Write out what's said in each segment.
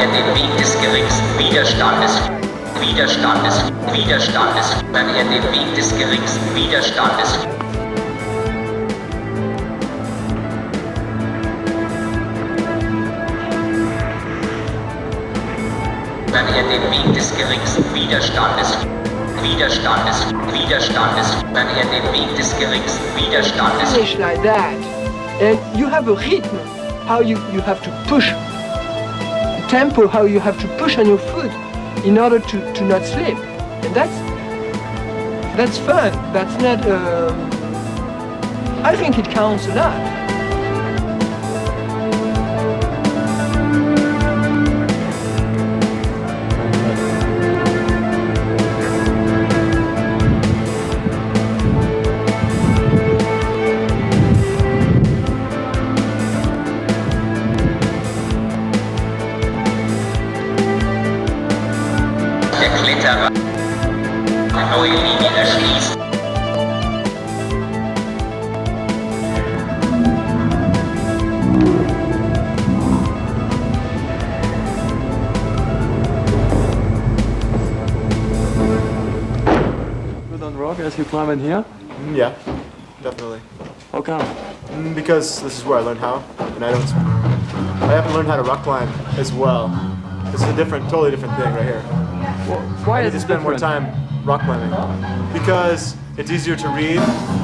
er den Weg des geringsten Widerstandes, dann er den Weg des geringsten Widerstandes. Dann er den Weg des geringsten Widerstandes, dann er den Weg des geringsten Widerstandes. Finish like that, and you have a rhythm, how you have to push, tempo, how you have to push on your foot in order to not slip, and that's fun. That's not. I think it counts a lot. Neue Linie erschließt. Good on rock as you climb in here? Yeah, definitely. How come? Because this is where I learned how, and I haven't learned how to rock climb as well. This is a totally different thing right here. Well, why I need is to it spend more different? time rock climbing because it's easier to read.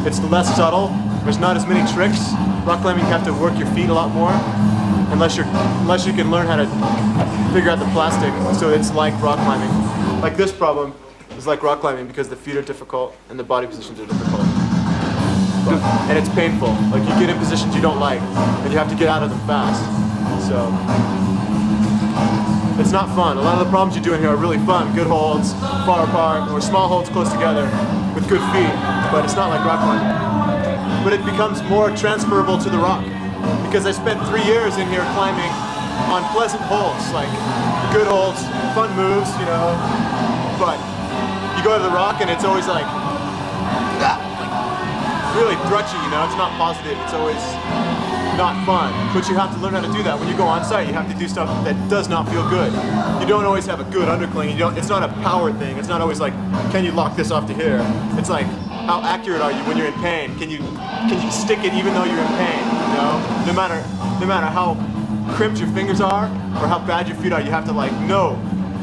It's less subtle. There's not as many tricks. Rock climbing, you have to work your feet a lot more, unless you can learn how to figure out the plastic. So it's like rock climbing. Like this problem is like rock climbing because the feet are difficult and the body positions are difficult. And it's painful. Like you get in positions you don't like, and you have to get out of them fast. So it's not fun. A lot of the problems you do in here are really fun. Good holds, far apart, or small holds close together with good feet. But it's not like rock climbing. But it becomes more transferable to the rock. Because I spent 3 years in here climbing on pleasant holds, like good holds, fun moves, you know. But you go to the rock and it's always like really drutchy, you know. It's not positive. It's always not fun, but you have to learn how to do that. When you go on site, you have to do stuff that does not feel good. You don't always have a good undercling. It's not a power thing. It's not always like, can you lock this off to here? It's like, how accurate are you when you're in pain? Can you stick it even though you're in pain? You know, no matter how crimped your fingers are or how bad your feet are, you have to like know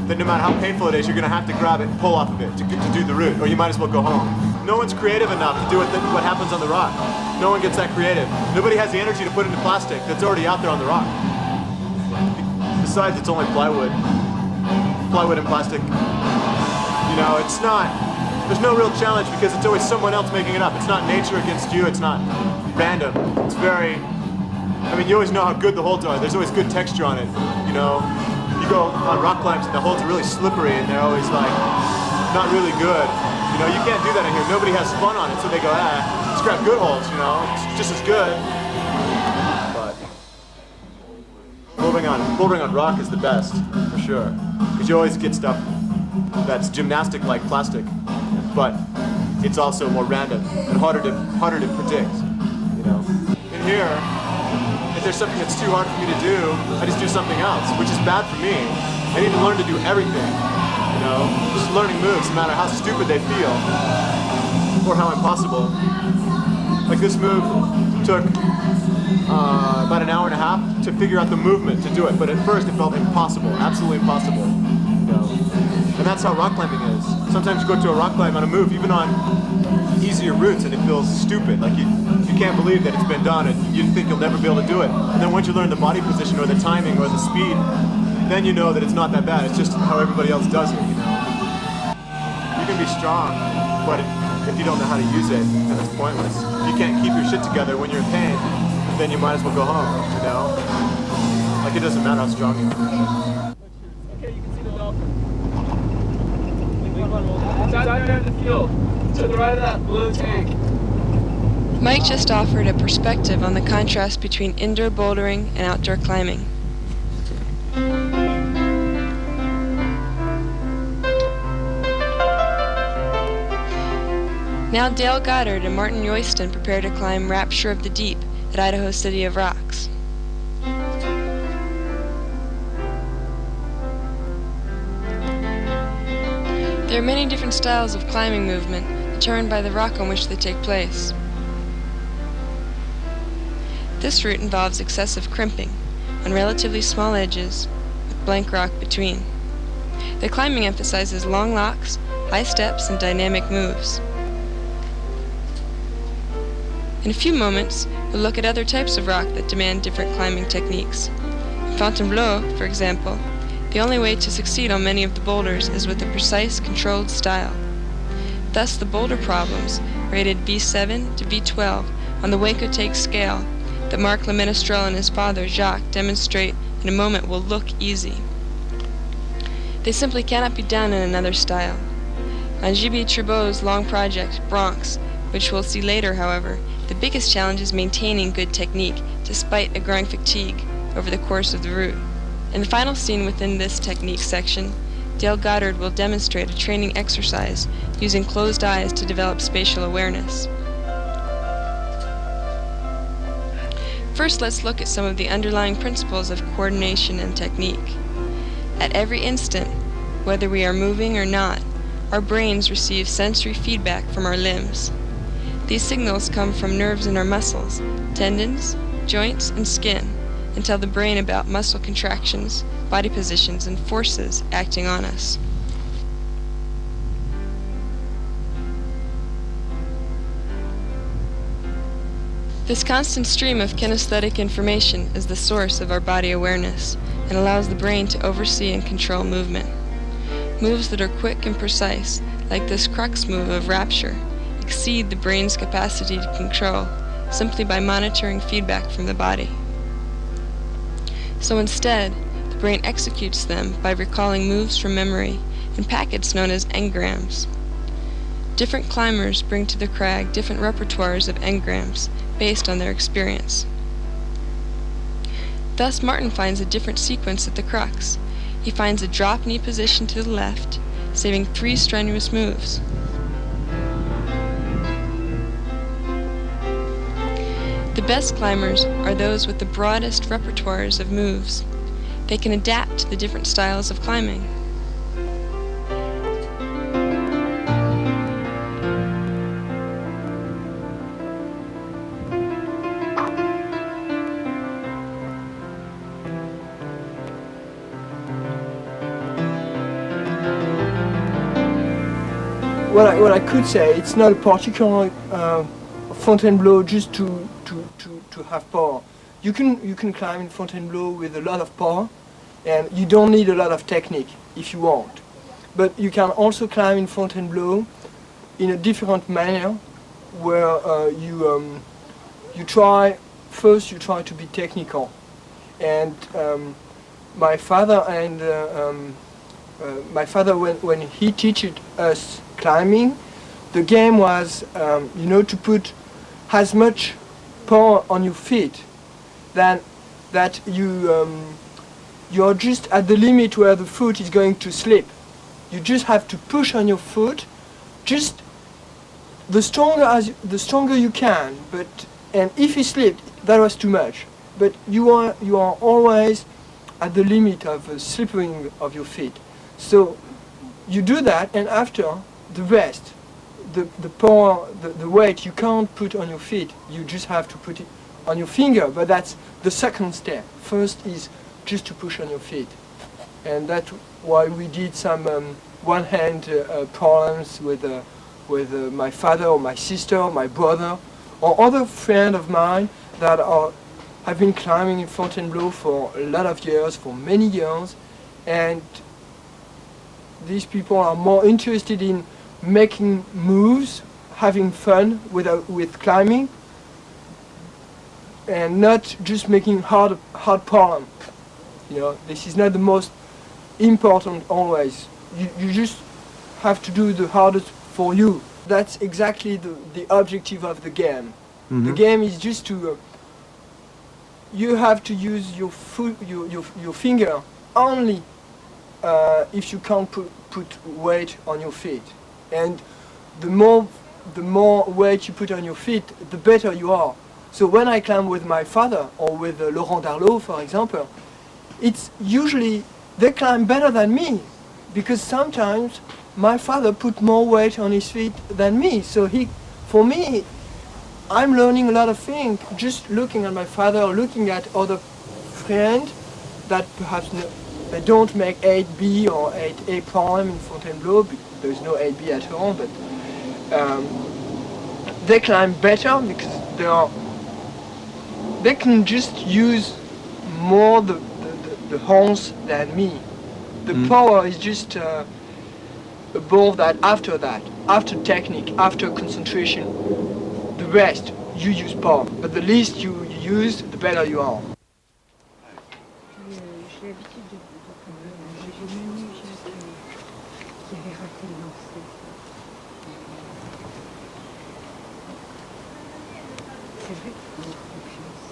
that no matter how painful it is, you're gonna have to grab it and pull off of it to do the route, or you might as well go home. No one's creative enough to do what happens on the rock. No one gets that creative. Nobody has the energy to put into plastic that's already out there on the rock. Besides, it's only plywood. Plywood and plastic. You know, there's no real challenge because it's always someone else making it up. It's not nature against you, it's not random. It's very, you always know how good the holds are. There's always good texture on it, you know. You go on rock climbs and the holds are really slippery and they're always like, not really good. You know, you can't do that in here. Nobody has fun on it, so they go, let's grab good holds, you know, it's just as good. But bouldering on rock is the best, for sure. Because you always get stuff that's gymnastic-like plastic, but it's also more random and harder to predict, you know. In here, if there's something that's too hard for me to do, I just do something else, which is bad for me. I need to learn to do everything. You know, just learning moves, no matter how stupid they feel, or how impossible. Like this move took about an hour and a half to figure out the movement to do it, but at first it felt impossible, absolutely impossible. You know, and that's how rock climbing is. Sometimes you go to a rock climb on a move, even on easier routes, and it feels stupid. Like you can't believe that it's been done, and you think you'll never be able to do it. And then once you learn the body position or the timing or the speed, then you know that it's not that bad. It's just how everybody else does it, you know. You can be strong, but if you don't know how to use it, then it's pointless. If you can't keep your shit together when you're in pain, then you might as well go home, you know? Like it doesn't matter how strong you are. Okay, you can see the dolphin. Down there in the field, to the right of that blue tank. Mike just offered a perspective on the contrast between indoor bouldering and outdoor climbing. Now Dale Goddard and Martin Yoyston prepare to climb Rapture of the Deep at Idaho City of Rocks. There are many different styles of climbing movement, determined by the rock on which they take place. This route involves excessive crimping, on relatively small edges, with blank rock between. The climbing emphasizes long locks, high steps, and dynamic moves. In a few moments, we'll look at other types of rock that demand different climbing techniques. In Fontainebleau, for example, the only way to succeed on many of the boulders is with a precise, controlled style. Thus, the boulder problems, rated B7 to B12 on the Waco-Take scale, that Marc LeMenestrel and his father, Jacques, demonstrate in a moment will look easy. They simply cannot be done in another style. On Jibé Tribout's long project, Bronx, which we'll see later, however, the biggest challenge is maintaining good technique, despite a growing fatigue, over the course of the route. In the final scene within this technique section, Dale Goddard will demonstrate a training exercise using closed eyes to develop spatial awareness. First, let's look at some of the underlying principles of coordination and technique. At every instant, whether we are moving or not, our brains receive sensory feedback from our limbs. These signals come from nerves in our muscles, tendons, joints, and skin, and tell the brain about muscle contractions, body positions, and forces acting on us. This constant stream of kinesthetic information is the source of our body awareness and allows the brain to oversee and control movement. Moves that are quick and precise, like this crux move of rapture, exceed the brain's capacity to control simply by monitoring feedback from the body. So instead, the brain executes them by recalling moves from memory in packets known as engrams. Different climbers bring to the crag different repertoires of engrams based on their experience. Thus, Martin finds a different sequence at the crux. He finds a drop knee position to the left, saving 3 strenuous moves. The best climbers are those with the broadest repertoires of moves. They can adapt to the different styles of climbing. What I could say, it's not a particular Fontainebleau just to have power. You can climb in Fontainebleau with a lot of power, and you don't need a lot of technique if you want. But you can also climb in Fontainebleau in a different manner, where you try to be technical. And my father when he teaches us climbing, the game was to put as much power on your feet than that you're just at the limit where the foot is going to slip. You just have to push on your foot, just the stronger you can. And if you slipped, that was too much. But you are always at the limit of slipping of your feet. So you do that, and after the rest, the power, the weight you can't put on your feet, you just have to put it on your finger. But that's the second step. First is just to push on your feet, and that's why we did some one-hand problems with my father or my sister or my brother or other friend of mine that have been climbing in Fontainebleau for a lot of years, for many years, and these people are more interested in making moves, having fun with climbing, and not just making hard problem. This is not the most important always. You just have to do the hardest for you. That's exactly the objective of the game. Mm-hmm. The game is just to you have to use your foot, your finger only if you can't put weight on your feet. And the more weight you put on your feet, the better you are. So when I climb with my father or with Laurent Darlot, for example, it's usually they climb better than me, because sometimes my father put more weight on his feet than me. So for me, I'm learning a lot of things just looking at my father or looking at other friends that perhaps they don't make 8B or 8A prime in Fontainebleau. There's no 8B at all, but they climb better because they can just use more the horns than me. The power is just above that, after technique, after concentration. The rest, you use power. But the least you use, the better you are. J'ai l'habitude de j'ai même eu juste qui avait raté le lancer. C'est vrai qu'il faut avoir confiance.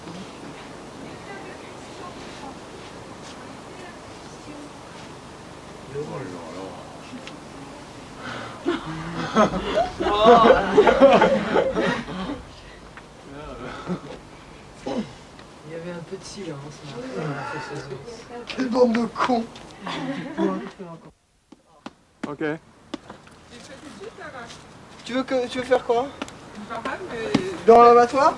Il y avait un peu de silence, on a fait ce soir. Quelle bande de cons. Ok. Tu veux faire quoi? Dans l'abattoir?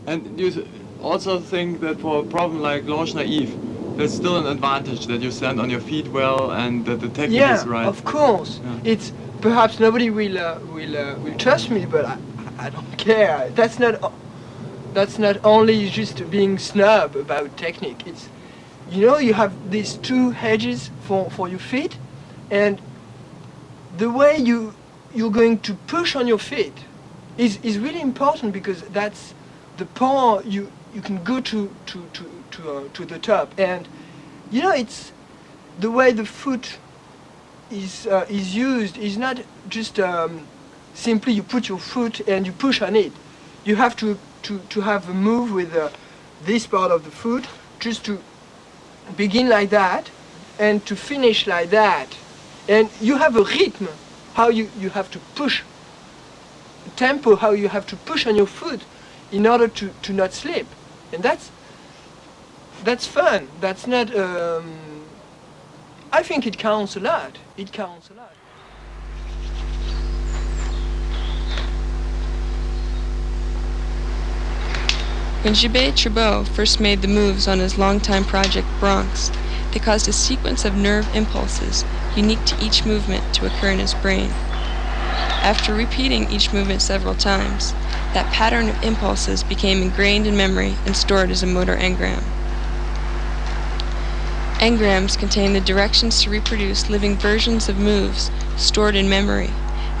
And you also think that for a problem like L'Ange Naïve, there's still an advantage that you stand on your feet well and that the technique is right. Yeah, of course. Yeah. It's perhaps nobody will trust me, but I don't care. That's not only just being snub about technique. It's, you have these two hedges for your feet, and the way you're going to push on your feet is really important, because that's the power you can go to the top. And it's the way the foot is used is not just simply you put your foot and you push on it. You have to have a move with this part of the foot, just to begin like that and to finish like that. And you have a rhythm, how you have to push, tempo, how you have to push on your foot in order to not slip. And that's fun. That's not I think it counts a lot. It counts a lot. When Jibé Tribout first made the moves on his longtime project Bronx, they caused a sequence of nerve impulses unique to each movement to occur in his brain. After repeating each movement several times, that pattern of impulses became ingrained in memory and stored as a motor engram. Engrams contain the directions to reproduce living versions of moves stored in memory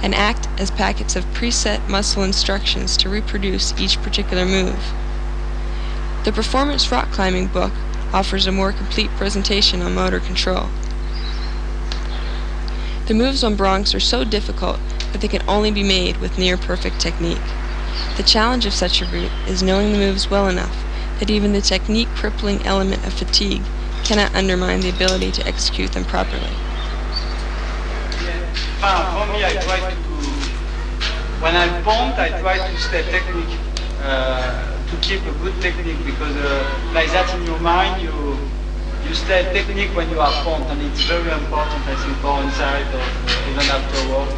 and act as packets of preset muscle instructions to reproduce each particular move. The Performance Rock Climbing book offers a more complete presentation on motor control. The moves on Bronx are so difficult that they can only be made with near-perfect technique. The challenge of such a route is knowing the moves well enough that even the technique-crippling element of fatigue cannot undermine the ability to execute them properly. For me, I try to, when I'm pumped, I try to stay technique, to keep a good technique, because like that in your mind, you stay technique when you are pumped, and it's very important, I think, for inside or even afterward.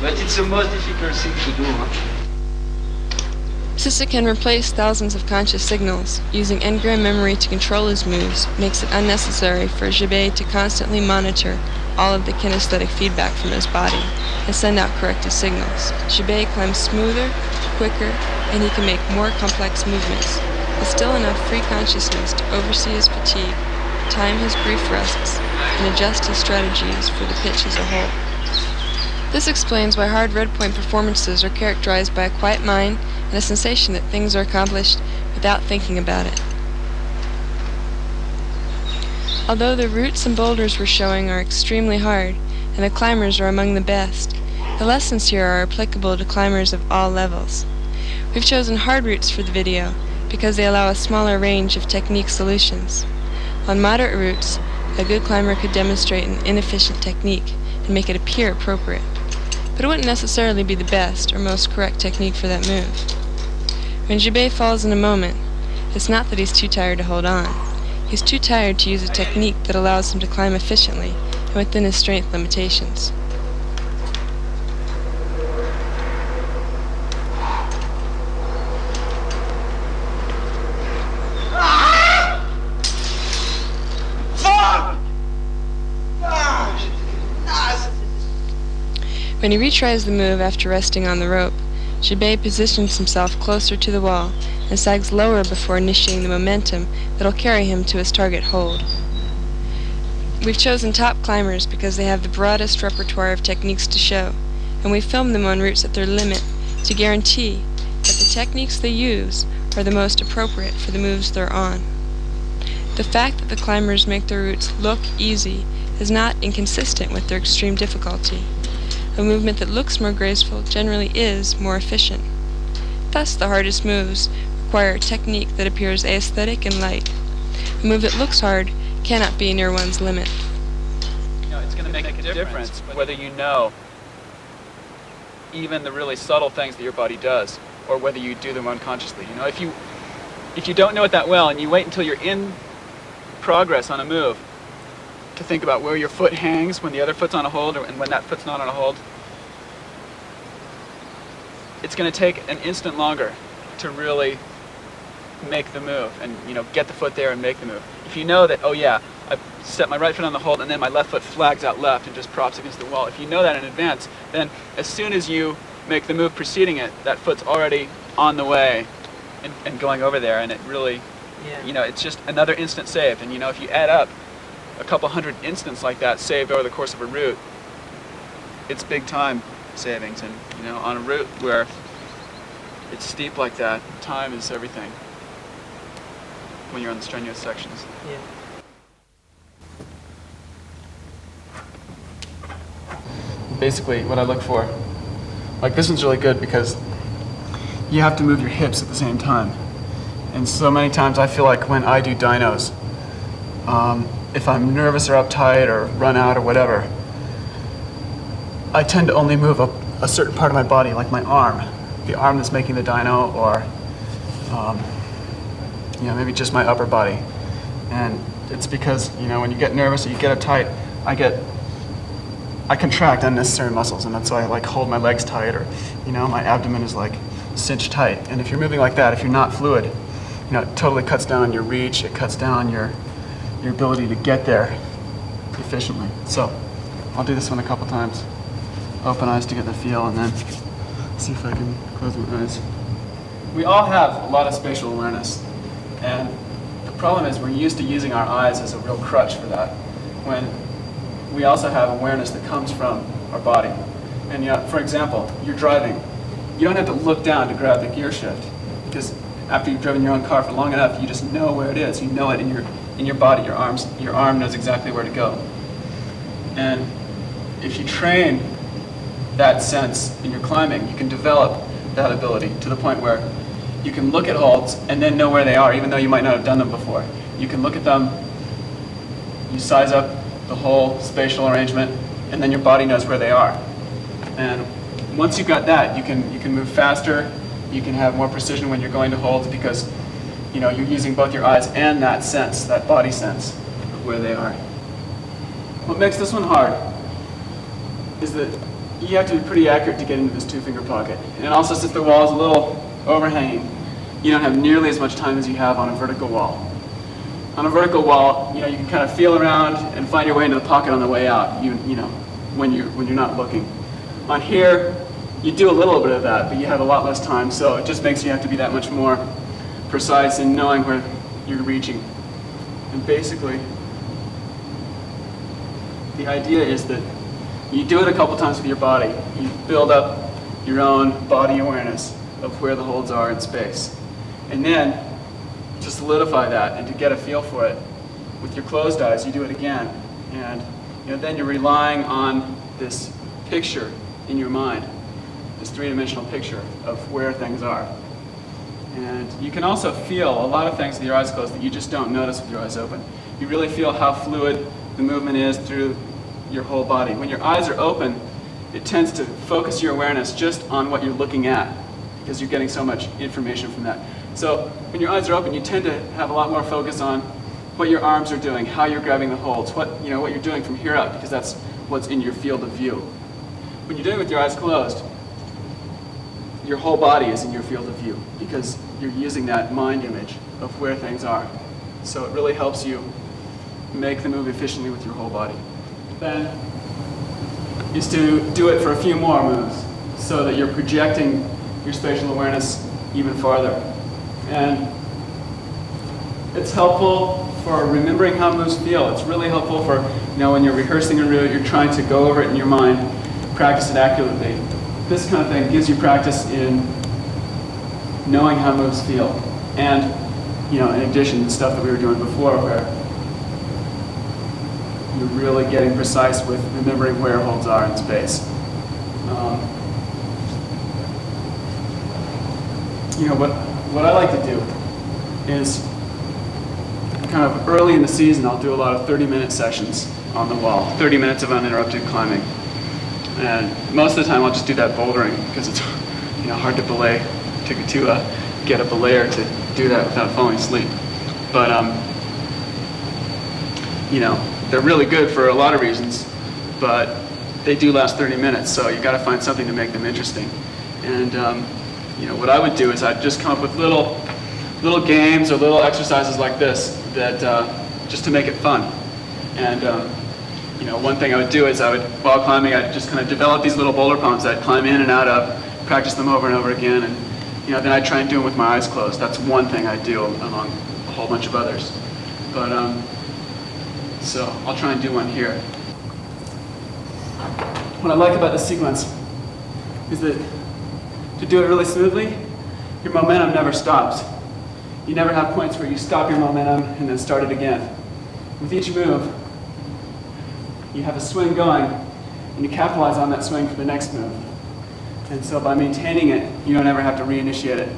But it's the most difficult thing to do. Since it can replace thousands of conscious signals, using engram memory to control his moves makes it unnecessary for Jibé to constantly monitor all of the kinesthetic feedback from his body and send out corrected signals. Jibé climbs smoother, quicker, and he can make more complex movements, with still enough free consciousness to oversee his fatigue time his brief rests and adjust his strategies for the pitch as a whole. This explains why hard red point performances are characterized by a quiet mind and a sensation that things are accomplished without thinking about it. Although the routes and boulders we're showing are extremely hard, and the climbers are among the best, the lessons here are applicable to climbers of all levels. We've chosen hard routes for the video because they allow a smaller range of technique solutions. On moderate routes, a good climber could demonstrate an inefficient technique and make it appear appropriate, but it wouldn't necessarily be the best or most correct technique for that move. When Jibé falls in a moment, it's not that he's too tired to hold on. He's too tired to use a technique that allows him to climb efficiently and within his strength limitations. When he retries the move after resting on the rope, Jibé positions himself closer to the wall and sags lower before initiating the momentum that'll carry him to his target hold. We've chosen top climbers because they have the broadest repertoire of techniques to show, and we film them on routes at their limit to guarantee that the techniques they use are the most appropriate for the moves they're on. The fact that the climbers make their routes look easy is not inconsistent with their extreme difficulty. A movement that looks more graceful generally is more efficient. Thus, the hardest moves require a technique that appears aesthetic and light. A move that looks hard cannot be near one's limit. It's going to make a difference whether you know even the really subtle things that your body does, or whether you do them unconsciously. If you don't know it that well and you wait until you're in progress on a move to think about where your foot hangs when the other foot's on a hold and when that foot's not on a hold, it's going to take an instant longer to really make the move and get the foot there and make the move. If you know that, oh yeah, I set my right foot on the hold and then my left foot flags out left and just props against the wall, if you know that in advance, then as soon as you make the move preceding it, that foot's already on the way and going over there, and it really, it's just another instant saved. And if you add up a couple hundred instants like that saved over the course of a route, it's big time savings. And on a route where it's steep like that, time is everything when you're on the strenuous sections. Yeah. Basically what I look for, like this one's really good because you have to move your hips at the same time. And so many times I feel like when I do dynos, if I'm nervous or uptight or run out or whatever, I tend to only move a certain part of my body, like my arm, the arm that's making the dyno, or maybe just my upper body. And it's because when you get nervous or you get uptight, I contract unnecessary muscles, and that's why I hold my legs tight, or my abdomen is cinched tight. And if you're moving like that, if you're not fluid, it totally cuts down on your reach. It cuts down your ability to get there efficiently. So I'll do this one a couple times. Open eyes to get the feel, and then see if I can close my eyes. We all have a lot of spatial awareness, and the problem is we're used to using our eyes as a real crutch for that, when we also have awareness that comes from our body. And for example, you're driving. You don't have to look down to grab the gear shift, because after you've driven your own car for long enough, you just know where it is. You know it in your body. Your arm knows exactly where to go. And if you train that sense in your climbing, you can develop that ability to the point where you can look at holds and then know where they are, even though you might not have done them before. You can look at them, you size up the whole spatial arrangement, and then your body knows where they are. And once you've got that, you can move faster, you can have more precision when you're going to holds, because you're using both your eyes and that sense, that body sense of where they are. What makes this one hard is that you have to be pretty accurate to get into this two-finger pocket. And also, since the wall is a little overhanging, you don't have nearly as much time as you have on a vertical wall. On a vertical wall, you can kind of feel around and find your way into the pocket on the way out, when you're not looking. On here, you do a little bit of that, but you have a lot less time, so it just makes you have to be that much more precise in knowing where you're reaching. And basically, the idea is that you do it a couple times with your body. You build up your own body awareness of where the holds are in space. And then, to solidify that and to get a feel for it, with your closed eyes, you do it again. And then you're relying on this picture in your mind, this three-dimensional picture of where things are. And you can also feel a lot of things with your eyes closed that you just don't notice with your eyes open. You really feel how fluid the movement is through your whole body. When your eyes are open, it tends to focus your awareness just on what you're looking at, because you're getting so much information from that. So when your eyes are open, you tend to have a lot more focus on what your arms are doing, how you're grabbing the holds, what you're doing from here up, because that's what's in your field of view. When you're doing it with your eyes closed, your whole body is in your field of view, because you're using that mind image of where things are. So it really helps you make the move efficiently with your whole body. Then is to do it for a few more moves so that you're projecting your spatial awareness even farther. And it's helpful for remembering how moves feel. It's really helpful for, when you're rehearsing a route, you're trying to go over it in your mind, practice it accurately. This kind of thing gives you practice in knowing how moves feel. And, in addition to stuff that we were doing before, where you're really getting precise with remembering where holds are in space. What I like to do is kind of early in the season, I'll do a lot of 30-minute sessions on the wall, 30 minutes of uninterrupted climbing. And most of the time I'll just do that bouldering, because it's hard to belay, to get a belayer to do that without falling asleep. But they're really good for a lot of reasons, but they do last 30 minutes, so you got to find something to make them interesting. And what I would do is I'd just come up with little games or little exercises like this that just to make it fun. And one thing I would do is while climbing, I'd just kind of develop these little boulder pumps that I'd climb in and out of, practice them over and over again, and then I'd try and do them with my eyes closed. That's one thing I do among a whole bunch of others. But so I'll try and do one here. What I like about this sequence is that to do it really smoothly, your momentum never stops. You never have points where you stop your momentum and then start it again. With each move, you have a swing going, and you capitalize on that swing for the next move. And so by maintaining it, you don't ever have to reinitiate it.